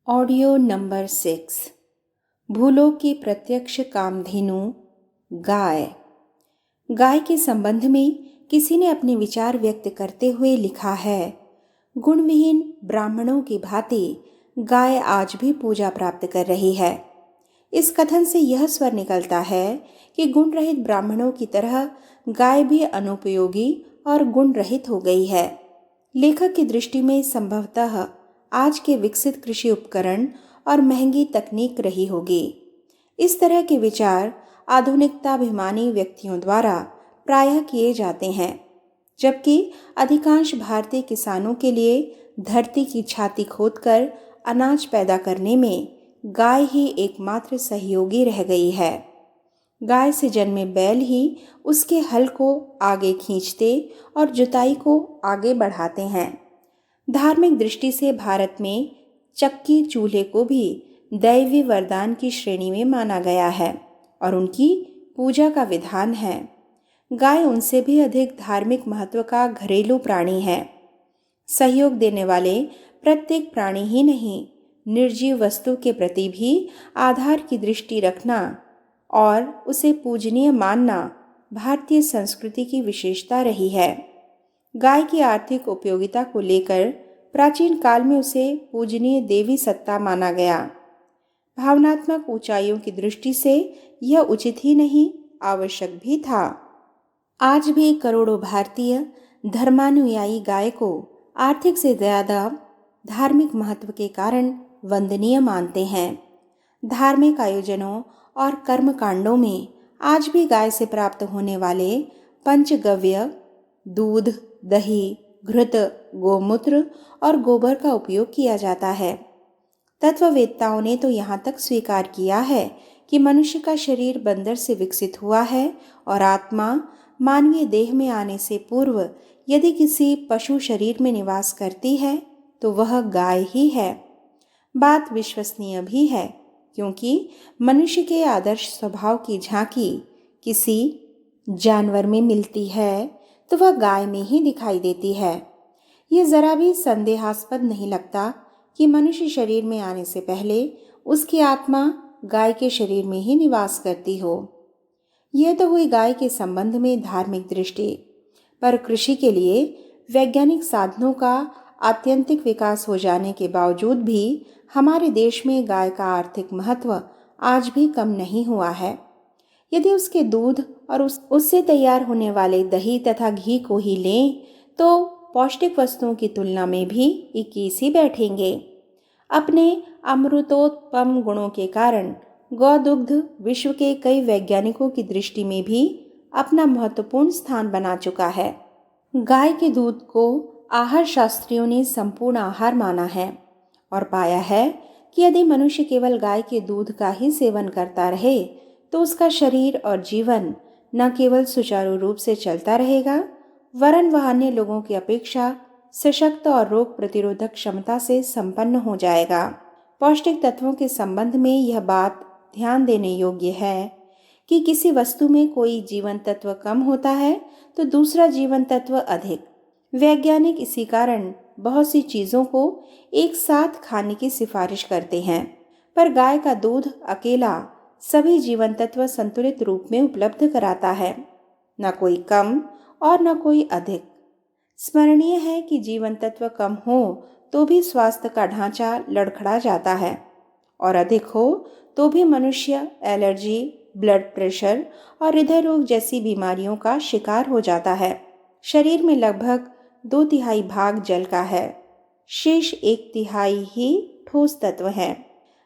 Audio number 6। भूलों की प्रत्यक्ष कामधेनु गाय। गाय के संबंध में किसी ने अपने विचार व्यक्त करते हुए लिखा है, गुणविहीन ब्राह्मणों की भांति गाय आज भी पूजा प्राप्त कर रही है। इस कथन से यह स्वर निकलता है कि गुण रहित ब्राह्मणों की तरह गाय भी अनुपयोगी और गुण रहित हो गई है। लेखक की दृष्टि में संभवतः आज के विकसित कृषि उपकरण और महंगी तकनीक रही होगी। इस तरह के विचार आधुनिकताभिमानी व्यक्तियों द्वारा प्रायः किए जाते हैं, जबकि अधिकांश भारतीय किसानों के लिए धरती की छाती खोदकर अनाज पैदा करने में गाय ही एकमात्र सहयोगी रह गई है। गाय से जन्मे बैल ही उसके हल को आगे खींचते और जुताई को आगे बढ़ाते हैं। धार्मिक दृष्टि से भारत में चक्की चूल्हे को भी दैवी वरदान की श्रेणी में माना गया है और उनकी पूजा का विधान है। गाय उनसे भी अधिक धार्मिक महत्व का घरेलू प्राणी है। सहयोग देने वाले प्रत्येक प्राणी ही नहीं, निर्जीव वस्तु के प्रति भी आधार की दृष्टि रखना और उसे पूजनीय मानना भारतीय संस्कृति की विशेषता रही है। गाय की आर्थिक उपयोगिता को लेकर प्राचीन काल में उसे पूजनीय देवी सत्ता माना गया। भावनात्मक ऊंचाइयों की दृष्टि से यह उचित ही नहीं, आवश्यक भी था। आज भी करोड़ों भारतीय धर्मानुयायी गाय को आर्थिक से ज्यादा धार्मिक महत्व के कारण वंदनीय मानते हैं। धार्मिक आयोजनों और कर्मकांडों में आज भी गाय से प्राप्त होने वाले पंचगव्य, दूध, दही, घृत, गोमूत्र और गोबर का उपयोग किया जाता है। तत्ववेत्ताओं ने तो यहाँ तक स्वीकार किया है कि मनुष्य का शरीर बंदर से विकसित हुआ है और आत्मा मानवीय देह में आने से पूर्व यदि किसी पशु शरीर में निवास करती है तो वह गाय ही है। बात विश्वसनीय भी है, क्योंकि मनुष्य के आदर्श स्वभाव की झांकी किसी जानवर में मिलती है तो वह गाय में ही दिखाई देती है। यह जरा भी संदेहास्पद नहीं लगता कि मनुष्य शरीर में आने से पहले उसकी आत्मा गाय के शरीर में ही निवास करती हो। यह तो हुई गाय के संबंध में धार्मिक दृष्टि, पर कृषि के लिए वैज्ञानिक साधनों का आत्यंतिक विकास हो जाने के बावजूद भी हमारे देश में गाय का आर्थिक महत्व आज भी कम नहीं हुआ है। यदि उसके दूध और उससे तैयार होने वाले दही तथा घी को ही लें तो पौष्टिक वस्तुओं की तुलना में भी 21 ही बैठेंगे। अपने अमृतोत्पम गुणों के कारण गौदुग्ध विश्व के कई वैज्ञानिकों की दृष्टि में भी अपना महत्वपूर्ण स्थान बना चुका है। गाय के दूध को आहार शास्त्रियों ने संपूर्ण आहार माना है और पाया है कि यदि मनुष्य केवल गाय के दूध का ही सेवन करता रहे तो उसका शरीर और जीवन न केवल सुचारू रूप से चलता रहेगा, वरन वह अन्य लोगों की अपेक्षा सशक्त और रोग प्रतिरोधक क्षमता से संपन्न हो जाएगा। पौष्टिक तत्वों के संबंध में यह बात ध्यान देने योग्य है कि किसी वस्तु में कोई जीवन तत्व कम होता है तो दूसरा जीवन तत्व अधिक। वैज्ञानिक इसी कारण बहुत सी चीज़ों को एक साथ खाने की सिफारिश करते हैं, पर गाय का दूध अकेला सभी जीवन तत्व संतुलित रूप में उपलब्ध कराता है, न कोई कम और न कोई अधिक। स्मरणीय है कि जीवन तत्व कम हो तो भी स्वास्थ्य का ढांचा लड़खड़ा जाता है और अधिक हो तो भी मनुष्य एलर्जी, ब्लड प्रेशर और हृदय रोग जैसी बीमारियों का शिकार हो जाता है। शरीर में लगभग 2/3 भाग जल का है, शेष 1/3 ही ठोस तत्व है।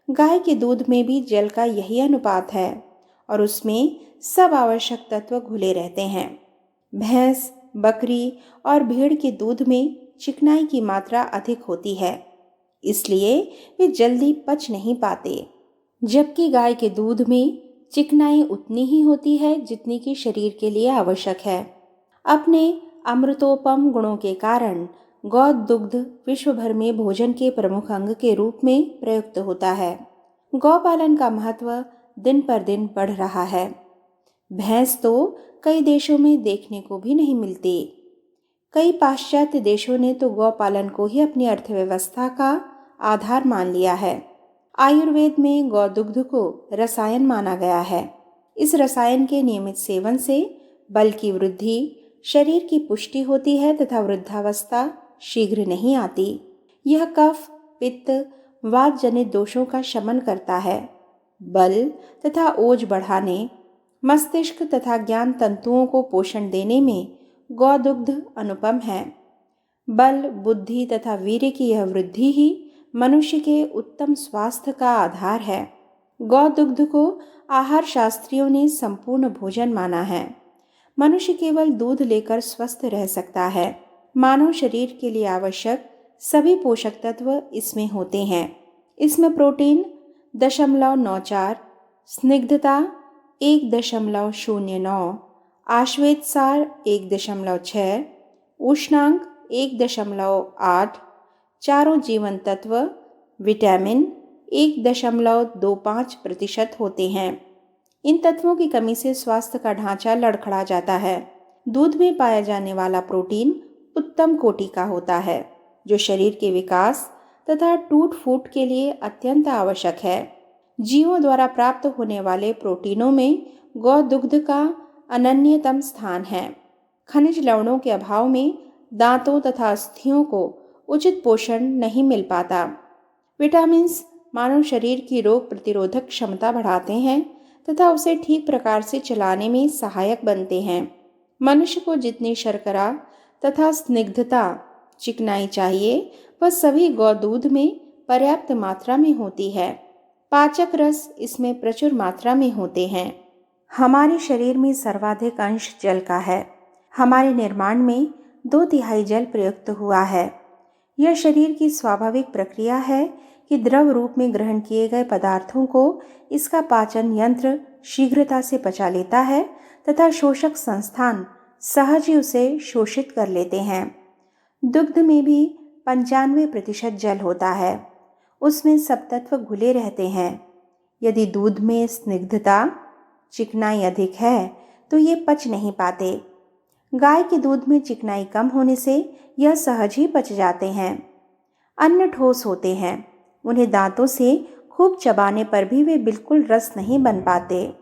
गाय के दूध में भी जल का यही अनुपात है और उसमें सब आवश्यक तत्व घुले रहते हैं। भैंस, बकरी और भेड़ के दूध में चिकनाई की मात्रा अधिक होती है, इसलिए वे जल्दी पच नहीं पाते, जबकि गाय के दूध में चिकनाई उतनी ही होती है जितनी कि शरीर के लिए आवश्यक है। अपने अमृतोपम गुणों के कारण गौ दुग्ध विश्व भर में भोजन के प्रमुख अंग के रूप में प्रयुक्त होता है। गौपालन का महत्व दिन पर दिन बढ़ रहा है। भैंस तो कई देशों में देखने को भी नहीं मिलती। कई पाश्चात्य देशों ने तो गौपालन को ही अपनी अर्थव्यवस्था का आधार मान लिया है। आयुर्वेद में गौदुग्ध को रसायन माना गया है। इस रसायन के नियमित सेवन से बल की वृद्धि, शरीर की पुष्टि होती है तथा वृद्धावस्था शीघ्र नहीं आती। यह कफ, पित्त, वात जनित दोषों का शमन करता है। बल तथा ओज बढ़ाने, मस्तिष्क तथा ज्ञान तंतुओं को पोषण देने में गौदुग्ध अनुपम है। बल, बुद्धि तथा वीर्य की यह वृद्धि ही मनुष्य के उत्तम स्वास्थ्य का आधार है। गौदुग्ध को आहार शास्त्रियों ने संपूर्ण भोजन माना है। मनुष्य केवल दूध लेकर स्वस्थ रह सकता है। मानव शरीर के लिए आवश्यक सभी पोषक तत्व इसमें होते हैं। इसमें प्रोटीन 0.94, स्निग्धता 1.09, आश्वेतसार 1.6, उष्णांक 1.8, चारों जीवन तत्व, विटामिन 1.25% होते हैं। इन तत्वों की कमी से स्वास्थ्य का ढांचा लड़खड़ा जाता है। दूध में पाया जाने वाला प्रोटीन उत्तम कोटि का होता है, जो शरीर के विकास तथा टूट फूट के लिए अत्यंत आवश्यक है। जीवों द्वारा प्राप्त होने वाले प्रोटीनों में गौदुग्ध का अनन्यतम स्थान है। खनिज लवणों के अभाव में दांतों तथा अस्थियों को उचित पोषण नहीं मिल पाता। विटामिन्स मानव शरीर की रोग प्रतिरोधक क्षमता बढ़ाते हैं तथा उसे ठीक प्रकार से चलाने में सहायक बनते हैं। मनुष्य को जितनी शर्करा तथा स्निग्धता, चिकनाई चाहिए, वह सभी गौदूध में पर्याप्त मात्रा में होती है। पाचक रस इसमें प्रचुर मात्रा में होते हैं। हमारे शरीर में सर्वाधिक अंश जल का है। हमारे निर्माण में 2/3 जल प्रयुक्त हुआ है। यह शरीर की स्वाभाविक प्रक्रिया है कि द्रव रूप में ग्रहण किए गए पदार्थों को इसका पाचन यंत्र शीघ्रता से पचा लेता है तथा शोषक संस्थान सहज ही उसे शोषित कर लेते हैं। दुग्ध में भी 95% जल होता है। उसमें सब तत्व घुले रहते हैं। यदि दूध में स्निग्धता, चिकनाई अधिक है तो ये पच नहीं पाते। गाय के दूध में चिकनाई कम होने से यह सहज ही पच जाते हैं। अन्न ठोस होते हैं। उन्हें दांतों से खूब चबाने पर भी वे बिल्कुल रस नहीं बन पाते।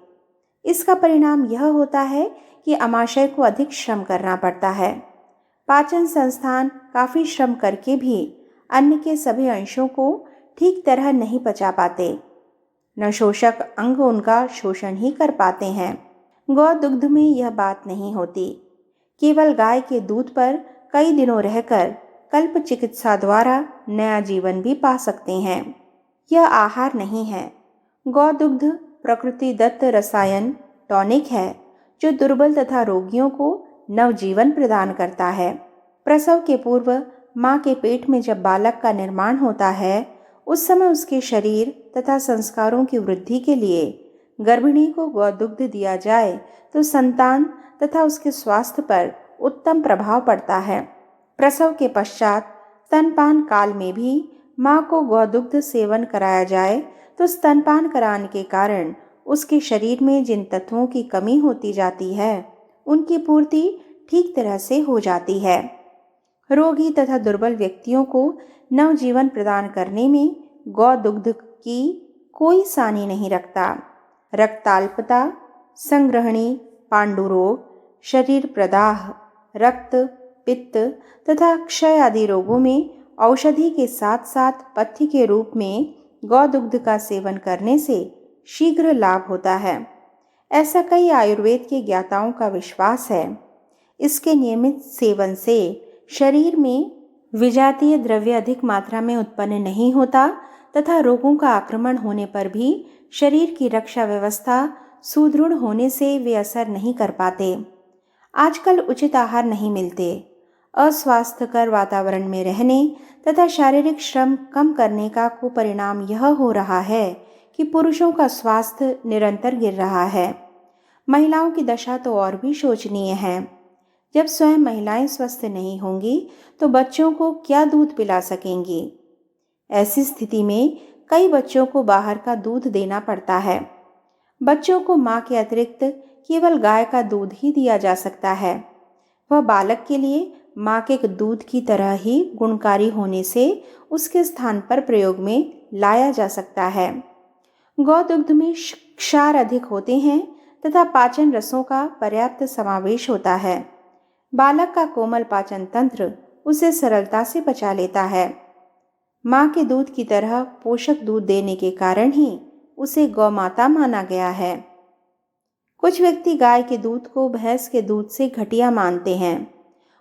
इसका परिणाम यह होता है कि आमाशय को अधिक श्रम करना पड़ता है। पाचन संस्थान काफ़ी श्रम करके भी अन्न के सभी अंशों को ठीक तरह नहीं पचा पाते। न शोषक अंग उनका शोषण ही कर पाते हैं। गौदुग्ध में यह बात नहीं होती। केवल गाय के दूध पर कई दिनों रहकर कल्प चिकित्सा द्वारा नया जीवन भी पा सकते हैं। यह आहार नहीं है। गौदुग्ध प्रकृति दत्त रसायन टॉनिक है, जो दुर्बल तथा रोगियों को नवजीवन प्रदान करता है। प्रसव के पूर्व माँ के पेट में जब बालक का निर्माण होता है, उस समय उसके शरीर तथा संस्कारों की वृद्धि के लिए गर्भिणी को गौदुग्ध दिया जाए तो संतान तथा उसके स्वास्थ्य पर उत्तम प्रभाव पड़ता है। प्रसव के पश्चात स्तनपान काल में भी माँ को गौदुग्ध सेवन कराया जाए तो स्तनपान कराने के कारण उसके शरीर में जिन तत्वों की कमी होती जाती है, उनकी पूर्ति ठीक तरह से हो जाती है। रोगी तथा दुर्बल व्यक्तियों को नवजीवन प्रदान करने में गौदुग्ध की कोई सानी नहीं रखता। रक्ताल्पता, संग्रहणी, पांडुरोग, शरीर प्रदाह, रक्त, पित्त तथा क्षय आदि रोगों में औषधि के साथ साथ पथ्य के रूप में गौदुग्ध का सेवन करने से शीघ्र लाभ होता है। ऐसा कई आयुर्वेद के ज्ञाताओं का विश्वास है। इसके नियमित सेवन से शरीर में विजातीय द्रव्य अधिक मात्रा में उत्पन्न नहीं होता तथा रोगों का आक्रमण होने पर भी शरीर की रक्षा व्यवस्था सुदृढ़ होने से वे असर नहीं कर पाते। आजकल उचित आहार नहीं मिलते। अस्वास्थ्यकर वातावरण में रहने तथा शारीरिक श्रम कम करने का कुपरिणाम यह हो रहा है कि पुरुषों का स्वास्थ्य निरंतर गिर रहा है। महिलाओं की दशा तो और भी शोचनीय है। जब स्वयं महिलाएं स्वस्थ नहीं होंगी तो बच्चों को क्या दूध पिला सकेंगी। ऐसी स्थिति में कई बच्चों को बाहर का दूध देना पड़ता है। बच्चों को मां के अतिरिक्त केवल गाय का दूध ही दिया जा सकता है। वह बालक के लिए माँ के दूध की तरह ही गुणकारी होने से उसके स्थान पर प्रयोग में लाया जा सकता है। गौ दुग्ध में क्षार अधिक होते हैं तथा पाचन रसों का पर्याप्त समावेश होता है। बालक का कोमल पाचन तंत्र उसे सरलता से पचा लेता है। माँ के दूध की तरह पोषक दूध देने के कारण ही उसे गौ माता माना गया है। कुछ व्यक्ति गाय के दूध को भैंस के दूध से घटिया मानते हैं।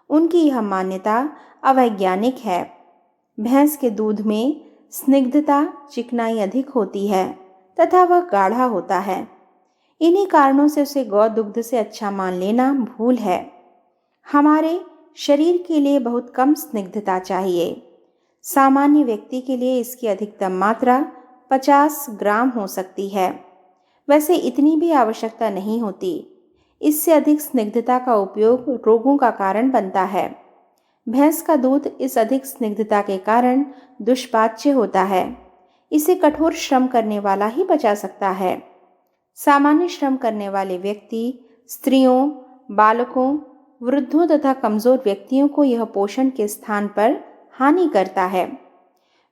उनकी यह मान्यता अवैज्ञानिक है। भैंस के दूध में स्निग्धता, चिकनाई अधिक होती है तथा वह गाढ़ा होता है। इन्हीं कारणों से उसे गौ दुग्ध से अच्छा मान लेना भूल है। हमारे शरीर के लिए बहुत कम स्निग्धता चाहिए। सामान्य व्यक्ति के लिए इसकी अधिकतम मात्रा 50 ग्राम हो सकती है। वैसे इतनी भी आवश्यकता नहीं होती। इससे अधिक स्निग्धता का उपयोग रोगों का कारण बनता है। भैंस का दूध इस अधिक स्निग्धता के कारण दुष्पाच्य होता है। इसे कठोर श्रम करने वाला ही पचा सकता है। सामान्य श्रम करने वाले व्यक्ति, स्त्रियों, बालकों, वृद्धों तथा कमजोर व्यक्तियों को यह पोषण के स्थान पर हानि करता है।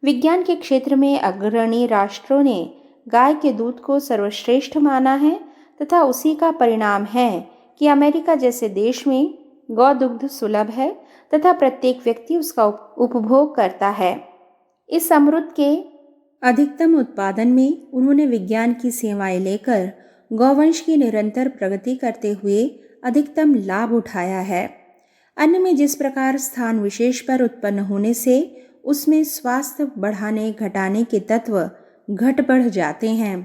विज्ञान के क्षेत्र में अग्रणी राष्ट्रों ने गाय के दूध को सर्वश्रेष्ठ माना है तथा उसी का परिणाम है कि अमेरिका जैसे देश में गौ दुग्ध सुलभ है तथा प्रत्येक व्यक्ति उसका उपभोग करता है। इस अमृत के अधिकतम उत्पादन में उन्होंने विज्ञान की सेवाएं लेकर गौवंश की निरंतर प्रगति करते हुए अधिकतम लाभ उठाया है। अन्न में जिस प्रकार स्थान विशेष पर उत्पन्न होने से उसमें स्वास्थ्य बढ़ाने घटाने के तत्व घट बढ़ जाते हैं,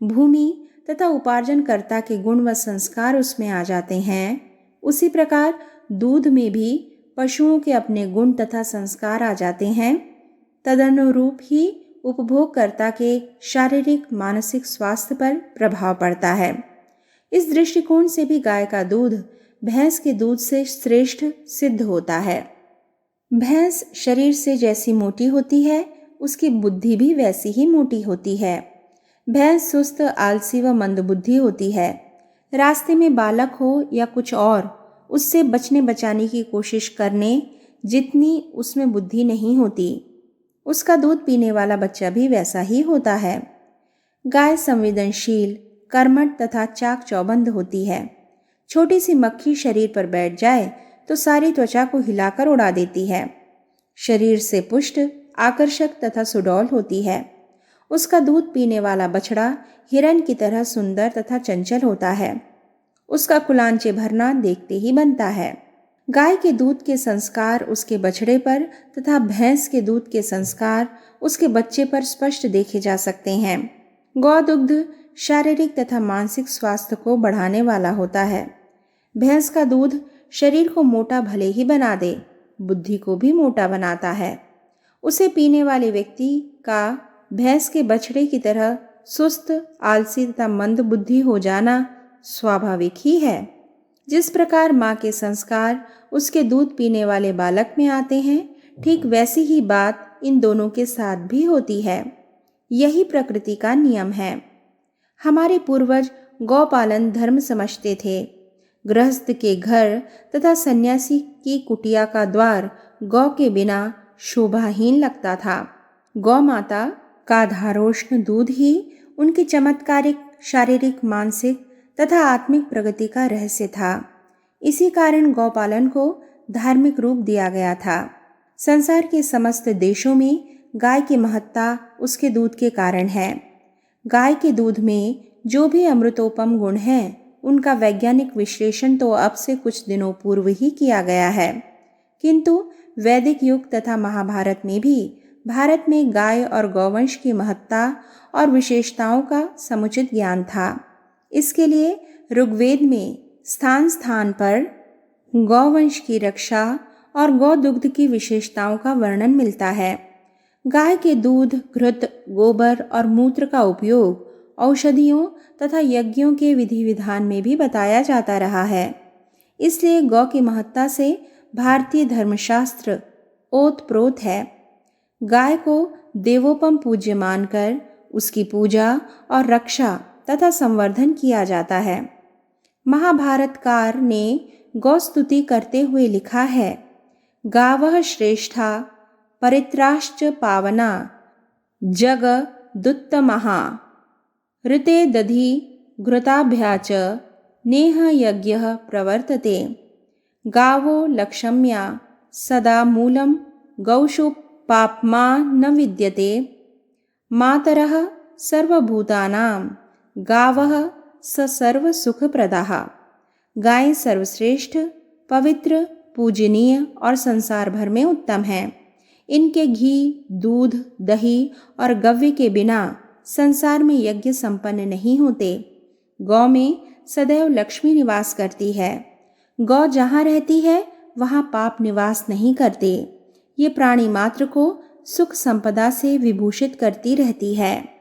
भूमि तथा उपार्जनकर्ता के गुण व संस्कार उसमें आ जाते हैं, उसी प्रकार दूध में भी पशुओं के अपने गुण तथा संस्कार आ जाते हैं। तदनुरूप ही उपभोगकर्ता के शारीरिक मानसिक स्वास्थ्य पर प्रभाव पड़ता है। इस दृष्टिकोण से भी गाय का दूध भैंस के दूध से श्रेष्ठ सिद्ध होता है। भैंस शरीर से जैसी मोटी होती है, उसकी बुद्धि भी वैसी ही मोटी होती है। भैंस सुस्त, आलसी व मंदबुद्धि होती है। रास्ते में बालक हो या कुछ और, उससे बचने बचाने की कोशिश करने जितनी उसमें बुद्धि नहीं होती। उसका दूध पीने वाला बच्चा भी वैसा ही होता है। गाय संवेदनशील, कर्मठ तथा चाक चौबंद होती है। छोटी सी मक्खी शरीर पर बैठ जाए तो सारी त्वचा को हिलाकर उड़ा देती है। शरीर से पुष्ट, आकर्षक तथा सुडौल होती है। उसका दूध पीने वाला बछड़ा हिरन की तरह सुंदर तथा चंचल होता है। उसका कुलांचे भरना देखते ही बनता है। गाय के दूध के संस्कार उसके बछड़े पर तथा भैंस के दूध के संस्कार उसके बच्चे पर स्पष्ट देखे जा सकते हैं। गौ दुग्ध शारीरिक तथा मानसिक स्वास्थ्य को बढ़ाने वाला होता है। भैंस का दूध शरीर को मोटा भले ही बना दे, बुद्धि को भी मोटा बनाता है। उसे पीने वाले व्यक्ति का भैंस के बछड़े की तरह सुस्त, आलसी तथा मंद बुद्धि हो जाना स्वाभाविक ही है। जिस प्रकार माँ के संस्कार उसके दूध पीने वाले बालक में आते हैं, ठीक वैसी ही बात इन दोनों के साथ भी होती है। यही प्रकृति का नियम है। हमारे पूर्वज गौपालन धर्म समझते थे। गृहस्थ के घर तथा सन्यासी की कुटिया का द्वार गौ के बिना शोभाहीन लगता था। गौ माता का धारोष्ण दूध ही उनकी चमत्कारिक शारीरिक, मानसिक तथा आत्मिक प्रगति का रहस्य था। इसी कारण गौपालन को धार्मिक रूप दिया गया था। संसार के समस्त देशों में गाय की महत्ता उसके दूध के कारण है। गाय के दूध में जो भी अमृतोपम गुण हैं, उनका वैज्ञानिक विश्लेषण तो अब से कुछ दिनों पूर्व ही किया गया है, किंतु वैदिक युग तथा महाभारत में भी भारत में गाय और गौवंश की महत्ता और विशेषताओं का समुचित ज्ञान था। इसके लिए ऋग्वेद में स्थान स्थान पर गौवंश की रक्षा और गौ दुग्ध की विशेषताओं का वर्णन मिलता है। गाय के दूध, घृत, गोबर और मूत्र का उपयोग औषधियों तथा यज्ञों के विधि विधान में भी बताया जाता रहा है। इसलिए गौ की महत्ता से भारतीय धर्मशास्त्र ओतप्रोत है। गाय को देवोपम पूज्य मानकर उसकी पूजा और रक्षा तथा संवर्धन किया जाता है। महाभारतकार ने गौ स्तुति करते हुए लिखा है, गावः श्रेष्ठा परित्राश्च पावना जगदुत्तमः ऋते दधि घृताभ्या च नेह यज्ञः प्रवर्तते। गावो लक्ष्म्या सदा मूलं गौषु पाप्मा न विद्यते। मातरः सर्वभूतानां गावः स सर्वसुखप्रदाः। गाय सर्वश्रेष्ठ, पवित्र, पूजनीय और संसार भर में उत्तम है। इनके घी, दूध, दही और गव्य के बिना संसार में यज्ञ संपन्न नहीं होते। गौ में सदैव लक्ष्मी निवास करती है। गौ जहाँ रहती है वहाँ पाप निवास नहीं करते। ये प्राणी मात्र को सुख संपदा से विभूषित करती रहती है।